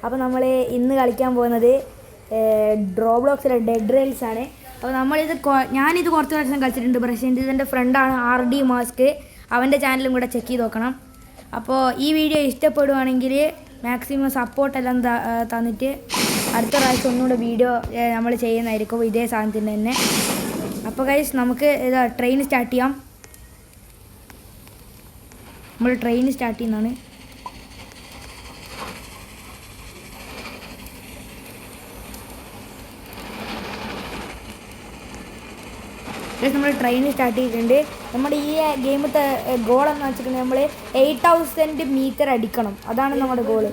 അപ്പോൾ നമ്മൾ ഇന്ന് കളിക്കാൻ പോകുന്നത് ഡ്രോബ്ലോക്സിലെ ഡെഡ് റെയിൽസ് ആണ്. അപ്പോൾ ഞാനിത് കുറച്ച് വർഷം കളിച്ചിട്ടുണ്ട്. പക്ഷേ ഇതിൻ്റെ ഫ്രണ്ടാണ് RD മാസ്ക്. അവൻ്റെ ചാനലും കൂടെ ചെക്ക് ചെയ്ത് നോക്കണം. അപ്പോൾ ഈ വീഡിയോ ഇഷ്ടപ്പെടുവാണെങ്കിൽ മാക്സിമം സപ്പോർട്ടെല്ലാം തന്നിട്ട് അടുത്ത പ്രാവശ്യം ഒന്നുകൂടെ വീഡിയോ നമ്മൾ ചെയ്യുന്നതായിരിക്കും ഇതേ സാധനത്തിൻ്റെ തന്നെ. അപ്പോൾ ഗൈസ് നമുക്ക് ട്രെയിൻ സ്റ്റാർട്ട് ചെയ്യാം. നമ്മൾ ട്രെയിൻ സ്റ്റാർട്ട് ചെയ്യുന്നതാണ്. നമ്മൾ ട്രെയിൻ സ്റ്റാർട്ട് ചെയ്തിട്ടുണ്ട്. നമ്മുടെ ഈ ഗെയിമത്തെ ഗോൾ എന്ന് വെച്ചിട്ടുണ്ടെങ്കിൽ നമ്മൾ 8000 മീറ്റർ അടിക്കണം. അതാണ് നമ്മുടെ ഗോള്.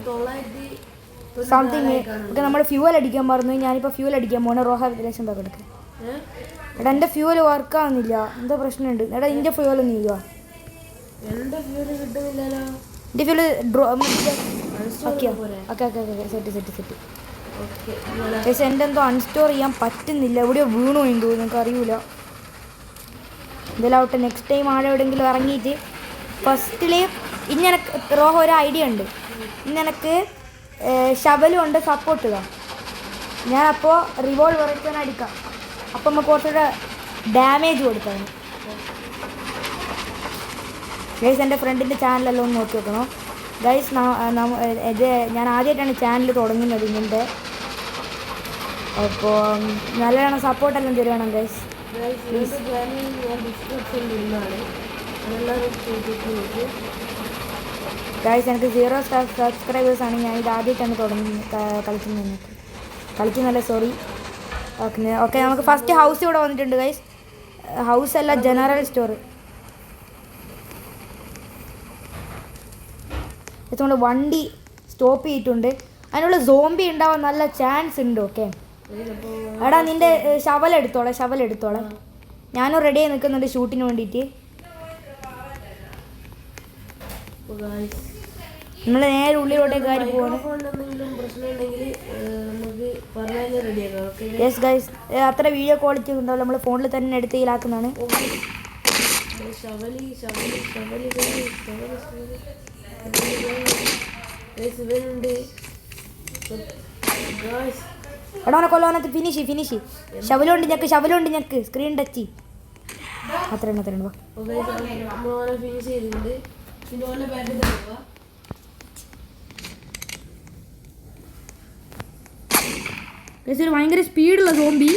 സംതിങ് ഒക്കെ നമ്മൾ ഫ്യൂവൽ അടിക്കാൻ പറഞ്ഞു. ഞാനിപ്പോൾ ഫ്യൂവൽ അടിക്കാൻ പോകണം. റോഹ ലക്ഷം രൂപ എടുക്കുക. എടാ എൻ്റെ ഫ്യൂവൽ വർക്കാവുന്നില്ല, എന്തോ പ്രശ്നമുണ്ട്. എടാ എൻ്റെ ഫ്യൂവൽ ഒന്നും ഇല്ല. എൻ്റെ ഫ്യൂവൽ പക്ഷേ എൻ്റെ എന്തോ അൺസ്റ്റോർ ചെയ്യാൻ പറ്റുന്നില്ല. എവിടെയോ വീണു എന്തോ നിങ്ങൾക്ക് അറിയില്ല. ഇതിലാവട്ടെ, നെക്സ്റ്റ് ടൈം ആടെ എവിടെയെങ്കിലും ഇറങ്ങിയിട്ട് ഫസ്റ്റിൽ ഇനി എനിക്ക് റോഹ ഒരു ഐഡിയ ഉണ്ട്. ഇന്ന് എനിക്ക് ഷവലും ഉണ്ട്, സപ്പോർട്ട് ഇതാ. ഞാനപ്പോൾ റിവോൾവർ വെച്ചാൽ അടിക്കാം. അപ്പം നമുക്ക് കുറച്ചുകൂടെ ഡാമേജ് കൊടുക്കാം. ഗൈസ് എൻ്റെ ഫ്രണ്ടിൻ്റെ ചാനലെല്ലാം ഒന്ന് നോക്കി വെക്കണം ഗൈസ്. ഇത് ഞാൻ ആദ്യമായിട്ടാണ് ചാനൽ തുടങ്ങുന്നത് ഇങ്ങനത്തെ. അപ്പോൾ നല്ലവണ്ണം സപ്പോർട്ടെല്ലാം തരുവാണ് ഗൈസ്. ഗൈസ് എനിക്ക് 0 സബ്സ്ക്രൈബേഴ്സാണ്. ഞാൻ ഇത് ആദ്യമായിട്ടാണ് കളിക്കുന്നതല്ല, സോറി. ഓക്കെ നമുക്ക് ഫസ്റ്റ് ഹൗസ് ഇവിടെ വന്നിട്ടുണ്ട് ഗൈസ്. ഹൗസ് അല്ല, ജനറൽ സ്റ്റോർ. നമ്മൾ വണ്ടി സ്റ്റോപ്പ് ചെയ്തിട്ടുണ്ട്. അതിനുള്ള സോംബി ഉണ്ടാവാൻ നല്ല ചാൻസ് ഉണ്ട്. ഓക്കെ എടാ നിൻ്റെ ശവൽ എടുത്തോളെ. ഞാനും റെഡി ആയി നിൽക്കുന്നുണ്ട് ഷൂട്ടിന് വേണ്ടിയിട്ട്. നമ്മൾ നേരെ ഉള്ളിലോട്ടേക്ക് കയറി പോവാണ്. യെസ് ഗൈസ്, അത്ര വീഡിയോ ക്വാളിറ്റി ഉണ്ടാവില്ല. നമ്മൾ ഫോണിൽ തന്നെ എടുത്ത് ഇതിലാക്കുന്നതാണ്. എടാ കൊല്ലാനത്ത് ഫിനിഷ്. ശവലുണ്ട് ഞെക്ക് സ്ക്രീൻ ടച്ച്. അത്രയാണ്. ഭയങ്കര സ്പീഡുള്ള സോംബി.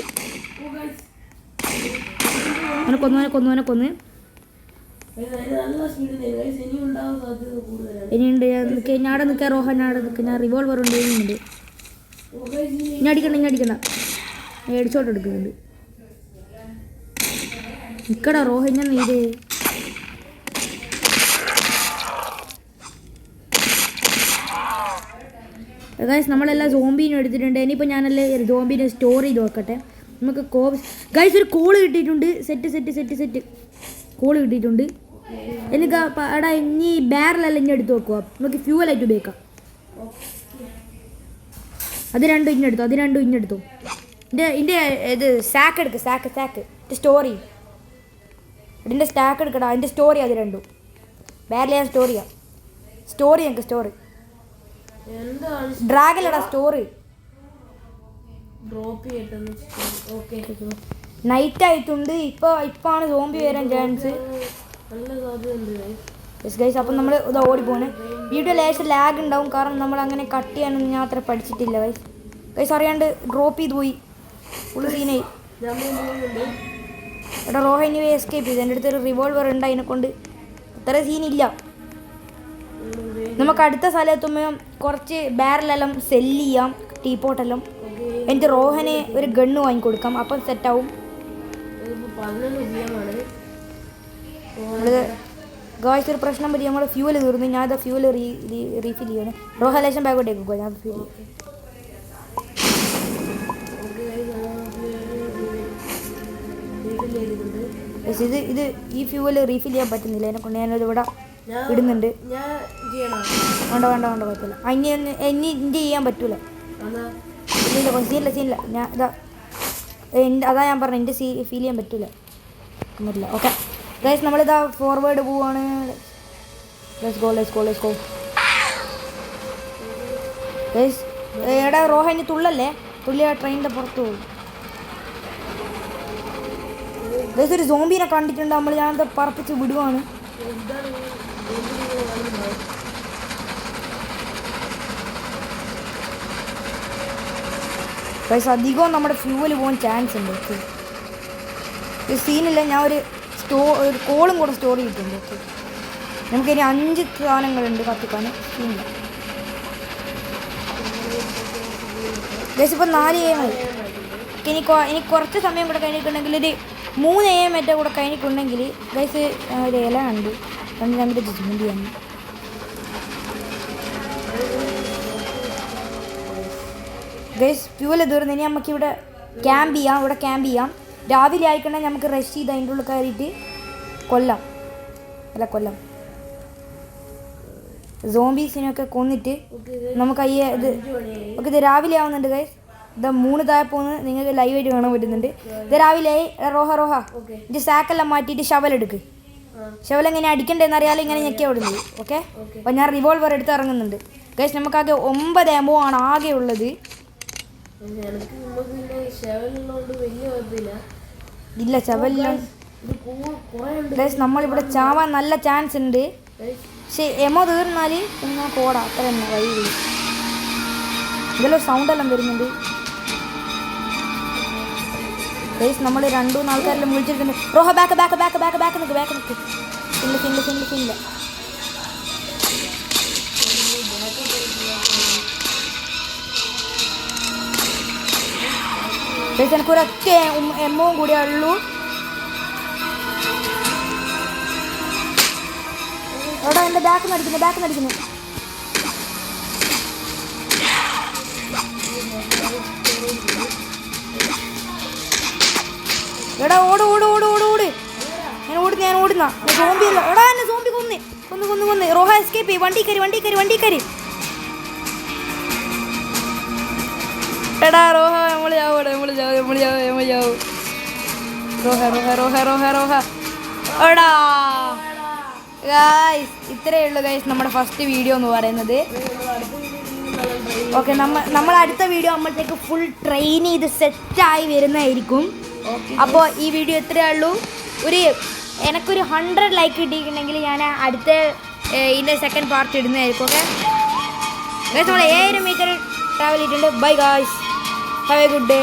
കൊന്ന് ഇനിയുണ്ട്. ഞാടെ നിൽക്കാം റോഹ, ഞാൻ റിവോൾവർ ഉണ്ട്. ഇനി അടിക്കണ്ട. ഹെഡ്ഷോട്ട് എടുക്കുന്നുണ്ട്. നിൽക്കടാ റോഹ, ഞാൻ ഇത് ഗൈസ് നമ്മളെല്ലാം സോംബീനും എടുത്തിട്ടുണ്ട്. ഇനിയിപ്പോൾ ഞാനല്ലേ സോംബീനെ സ്റ്റോർ ചെയ്ത് വെക്കട്ടെ. നമുക്ക് ഗൈസ് ഒരു കോള് കിട്ടിയിട്ടുണ്ട്. സെറ്റ് കോള് കിട്ടിയിട്ടുണ്ട്. എനിക്ക് എടാ ഇനി ബാരലെല്ലാം ഇനി എടുത്ത് വെക്കുക. നമുക്ക് ഫ്യൂവലായിട്ട് ഉപയോഗിക്കാം. അത് രണ്ടും ഇഞ്ഞെടുത്തു. ഇതിൻ്റെ ഇത് സാക്ക് എടുക്കുക. സാക്ക് സ്റ്റോറി ഇതിൻ്റെ സ്റ്റാക്ക് എടുക്കടാ. അതിൻ്റെ സ്റ്റോറി അത് രണ്ടും ബാരൽ ഞാൻ സ്റ്റോർ ചെയ്യാം. ഞങ്ങൾക്ക് സ്റ്റോറി ഡ്രാഗലടാ സ്റ്റോറി. നൈറ്റ് ആയിട്ടുണ്ട്. ഇപ്പാണ് സോംബി വരാൻ ചാൻസ്. യെസ് ഗൈസ്, അപ്പം നമ്മൾ ഇത് ഓടിപ്പോണ്. വീഡിയോ ലേശം ലാഗ് ഉണ്ടാവും, കാരണം നമ്മൾ അങ്ങനെ കട്ട് ചെയ്യാനൊന്നും ഞാൻ അത്ര പഠിച്ചിട്ടില്ല ഗൈസ്. അറിയാണ്ട് ഡ്രോപ്പ് ചെയ്ത് പോയി. ഫുൾ സീനായി. എടാ റോഹ ഇനി എസ്കേപ്പ് ചെയ്തു. എൻ്റെ അടുത്തൊരു റിവോൾവർ ഉണ്ട്. അതിനെക്കൊണ്ട് അത്ര സീനില്ല. നമുക്ക് അടുത്ത സ്ഥലത്തുമ്പോൾ കുറച്ച് ബാരലെല്ലാം സെല്ല് ചെയ്യാം, ടീപ്പോട്ടെല്ലാം. എനിക്ക് റോഹനെ ഒരു ഗണ്ണ് വാങ്ങിക്കൊടുക്കാം. അപ്പം സെറ്റാവും. ഗായ്സ് ഒരു പ്രശ്നം പറ്റി, നമ്മുടെ ഫ്യൂവൽ തീർന്നു. ഞാൻ അത് ഫ്യൂവൽ റീഫിൽ ചെയ്യാണ്. റോഹ ലേശം ബാഗോട്ടേക്ക് പോകുക. ഞാൻ ഫ്യൂവൽ ഇത് ഈ ഫ്യൂവൽ റീഫിൽ ചെയ്യാൻ പറ്റുന്നില്ല. അതിനെക്കൊണ്ട് ഞാനത് ഇവിടെ ഇടുന്നുണ്ട്. വേണ്ട കുഴപ്പമില്ല. ഇനി എൻ്റെ ചെയ്യാൻ പറ്റൂല. സീനില്ല. ഞാൻ അതാ ഞാൻ പറഞ്ഞു, എൻ്റെ ഫീൽ ചെയ്യാൻ പറ്റൂല. ഓക്കെ ഗൈസ്, നമ്മളിതാ ഫോർവേഡ് പോവാണ്. Let's go. ഗൈസ് എടാ റോഹ ഇനി തുള്ളല്ലേ, തുള്ളിയ ട്രെയിനിൻ്റെ പുറത്ത് പോകും. ഒരു സോംബീനെ കണ്ടിട്ടുണ്ട് നമ്മൾ, ഞാനത് പറപ്പിച്ച് വിടുവാണ്. ഗൈസ് അധികവും നമ്മുടെ ഫ്യൂവല് പോകാൻ ചാൻസ് ഉണ്ട്. ഓക്കെ ഒരു സീനില്ല, ഞാൻ ഒരു കോളും കൂടെ സ്റ്റോർ ചെയ്തിട്ടുണ്ട്. ഓക്കെ നമുക്കിനി 5 സാധനങ്ങളുണ്ട് കത്തിക്കാൻ. സീനില്ല ഗൈസ്, ഇപ്പോൾ 4 AM ആയി. ഇനി കുറച്ച് സമയം കൂടെ കഴിഞ്ഞിട്ടുണ്ടെങ്കിൽ ഒരു 3 AM ഏറ്റവും കൂടെ കഴിഞ്ഞിട്ടുണ്ടെങ്കിൽ ഗൈസ് ഒരു ഇല കണ്ട് ഞങ്ങളുടെ ജഡ്ജ്മെൻറ്റ് ചെയ്യാൻ. ഗൈസ് ഫ്യൂവൽ തീർന്ന് ഇനി നമുക്കിവിടെ ക്യാമ്പ് ചെയ്യാം. രാവിലെ ആയിക്കണമെങ്കിൽ നമുക്ക് റഷ് ചെയ്ത് അതിൻ്റെ ഉള്ളിൽ കയറിയിട്ട് കൊല്ലാം സോംബീസിനെയൊക്കെ കൊന്നിട്ട് നമുക്ക് ഇത് രാവിലെ ആവുന്നുണ്ട് ഗൈസ്. ഇത് 3 താഴെ പോകുന്നത് നിങ്ങൾക്ക് ലൈവായിട്ട് കാണാൻ പറ്റുന്നുണ്ട്. ഇത് രാവിലെ റോഹ ഇത് സാക്കെല്ലാം മാറ്റിയിട്ട് ഷവലെടുക്ക്. ഷവലെങ്ങനെ അടിക്കണ്ടെന്ന് അറിയാലോ, ഇങ്ങനെ ഞെക്കിയാൽ വിടുന്നത്. ഓക്കെ അപ്പോൾ ഞാൻ റിവോൾവർ എടുത്ത് ഇറങ്ങുന്നുണ്ട് ഗൈസ്. നമുക്കാകെ 9 ammo ആണ് ആകെ ഉള്ളത്. ഇല്ല ഷവലിലാണ് ഗൈസ്, നമ്മളിവിടെ ചാവാൻ നല്ല ചാൻസ് ഉണ്ട്. പക്ഷേ എമോ തീർന്നാൽ പിന്നെ പോടാ, അത്ര തന്നെ വഴി. ഇതിലൊരു സൗണ്ടെല്ലാം വരുന്നുണ്ട് ഗൈസ്. നമ്മൾ 2-3 ആൾക്കാരെല്ലാം വിളിച്ചിട്ടുണ്ട്. റോഹ ബാക്ക് നിൽക്ക്. ഇല്ല ഗൈസ് എനിക്കൊരൊറ്റ എമ്മവും കൂടിയേ ഉള്ളൂ. എടാ എൻ്റെ ബാക്ക് നടിക്കുന്നു. എടാ ഓട് ഞാൻ ഓടുന്ന സോംബി അല്ല. എടാ എന്നെ സോംബി കൊന്ന്. റോഹ എസ്കേപ്പ് ചെയ്യ്. വണ്ടി കയറി. എടാ റോഹ നമ്മൾ ചാവും. റോഹ എടാ ഗൈസ് ഇത്രയേ ഉള്ളൂ ഗൈസ് നമ്മുടെ ഫസ്റ്റ് വീഡിയോ എന്ന് പറയുന്നത്. ഓക്കെ നമ്മൾ അടുത്ത വീഡിയോ ആകുമ്പോഴത്തേക്ക് ഫുൾ ട്രെയിൻ ചെയ്ത് സെറ്റായി വരുന്നതായിരിക്കും. അപ്പോൾ ഈ വീഡിയോ ഇത്രയേ ഉള്ളൂ. എനിക്കൊരു 100 ലൈക്ക് കിട്ടിയിട്ടുണ്ടെങ്കിൽ ഞാൻ അടുത്ത ഇതിൻ്റെ സെക്കൻഡ് പാർട്ട് ഇടുന്നതായിരിക്കും. ഓക്കെ ഗൈസ് നമ്മൾ 7 മീറ്റർ ട്രാവൽ ചെയ്തിട്ടുണ്ട്. Bye guys, have A good day.